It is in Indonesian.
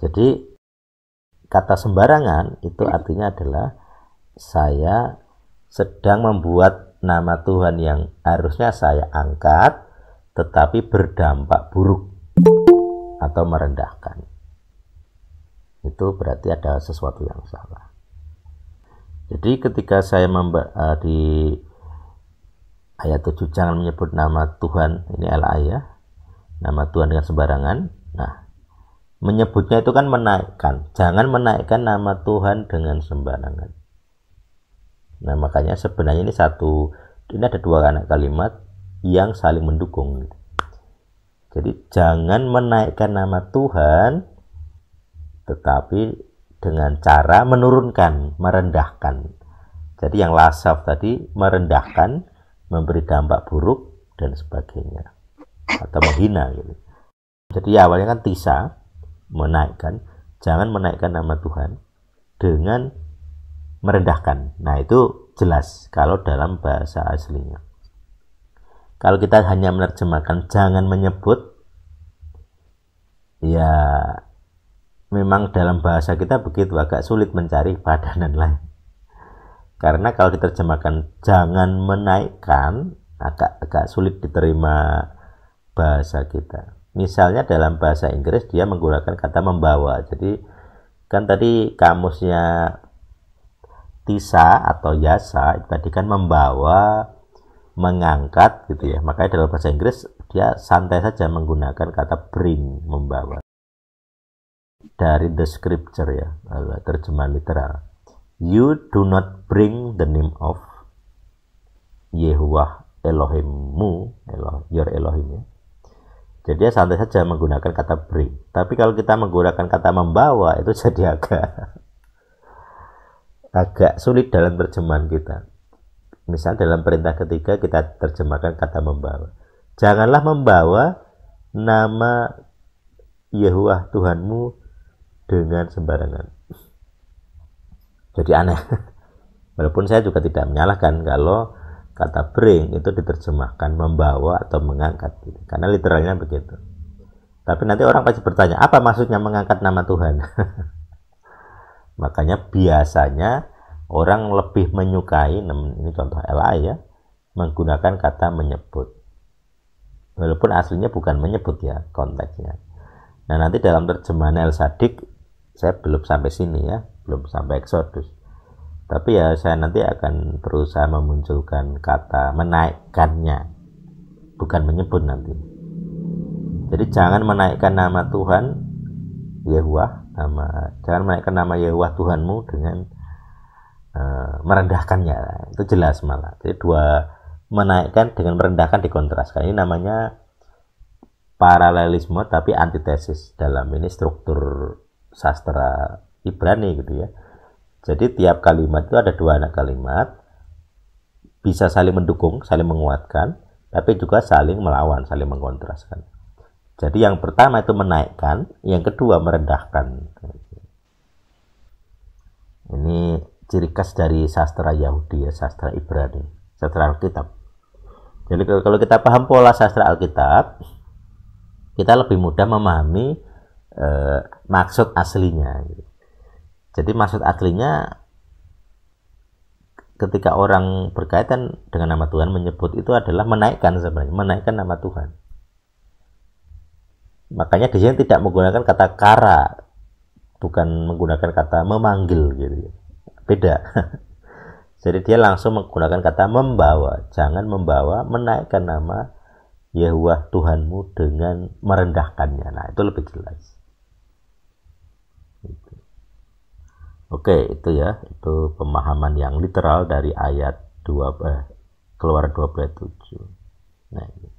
Jadi kata sembarangan itu artinya adalah saya sedang membuat nama Tuhan yang harusnya saya angkat tetapi berdampak buruk atau merendahkan. Itu berarti ada sesuatu yang salah. Jadi ketika saya di ayat 7 jangan menyebut nama Tuhan, ini LA ya, nama Tuhan dengan sembarangan. Nah, menyebutnya itu kan menaikkan. Jangan menaikkan nama Tuhan dengan sembarangan. Nah, makanya sebenarnya ini ada dua kalimat yang saling mendukung. Jadi jangan menaikkan nama Tuhan tetapi dengan cara menurunkan, merendahkan. Jadi yang lasaf tadi merendahkan, memberi dampak buruk dan sebagainya, atau menghina gitu. Jadi awalnya kan tisa, menaikkan, jangan menaikkan nama Tuhan dengan merendahkan. Nah itu jelas kalau dalam bahasa aslinya. Kalau kita hanya menerjemahkan jangan menyebut, ya memang dalam bahasa kita begitu, agak sulit mencari padanan lain. Karena kalau diterjemahkan jangan menaikkan, agak sulit diterima bahasa kita. Misalnya dalam bahasa Inggris dia menggunakan kata membawa. Jadi kan tadi kamusnya tisa atau yasa itu tadi kan membawa, mengangkat gitu ya. Makanya dalam bahasa Inggris dia santai saja menggunakan kata bring, membawa. Dari the scripture ya, terjemahan literal. You do not bring the name of Yehuwah Elohimmu, your Elohim ya. Jadi dia santai saja menggunakan kata bring. Tapi kalau kita menggunakan kata membawa itu jadi agak sulit dalam terjemahan kita. Misal dalam perintah ketiga kita terjemahkan kata membawa. Janganlah membawa nama Yehuwah Tuhanmu dengan sembarangan. Jadi aneh. Walaupun saya juga tidak menyalahkan kalau kata bring itu diterjemahkan membawa atau mengangkat gitu. Karena literalnya begitu. Tapi nanti orang pasti bertanya, apa maksudnya mengangkat nama Tuhan? Makanya biasanya orang lebih menyukai, ini contoh LA ya, menggunakan kata menyebut. Walaupun aslinya bukan menyebut ya konteksnya. Nah nanti dalam terjemahan El Sadik saya belum sampai sini ya, belum sampai Exodus. Tapi ya saya nanti akan berusaha memunculkan kata menaikkannya, bukan menyebut nanti. Jadi jangan menaikkan nama Tuhan Yehuwah, jangan menaikkan nama Yehuwah Tuhanmu dengan merendahkannya. Itu jelas malah. Jadi dua menaikkan dengan merendahkan dikontraskan. Ini namanya paralelisme tapi antitesis dalam ini struktur sastra Ibrani gitu ya. Jadi tiap kalimat itu ada dua anak kalimat, bisa saling mendukung, saling menguatkan, tapi juga saling melawan, saling mengkontraskan. Jadi yang pertama itu menaikkan, yang kedua merendahkan. Ini ciri khas dari sastra Yahudi ya, sastra Ibrani, sastra Alkitab. Jadi kalau kita paham pola sastra Alkitab, kita lebih mudah memahami maksud aslinya. Jadi maksud aslinya ketika orang berkaitan dengan nama Tuhan menyebut itu adalah menaikkan, sebenarnya menaikkan nama Tuhan. Makanya di sini tidak menggunakan kata kara, bukan menggunakan kata memanggil gitu. Beda. Jadi dia langsung menggunakan kata membawa. Jangan membawa, menaikkan nama Yehuwah Tuhanmu dengan merendahkannya. Nah itu lebih jelas. Oke, itu ya, itu pemahaman yang literal dari ayat 2 Keluaran 12 ayat 7. Nah, ini.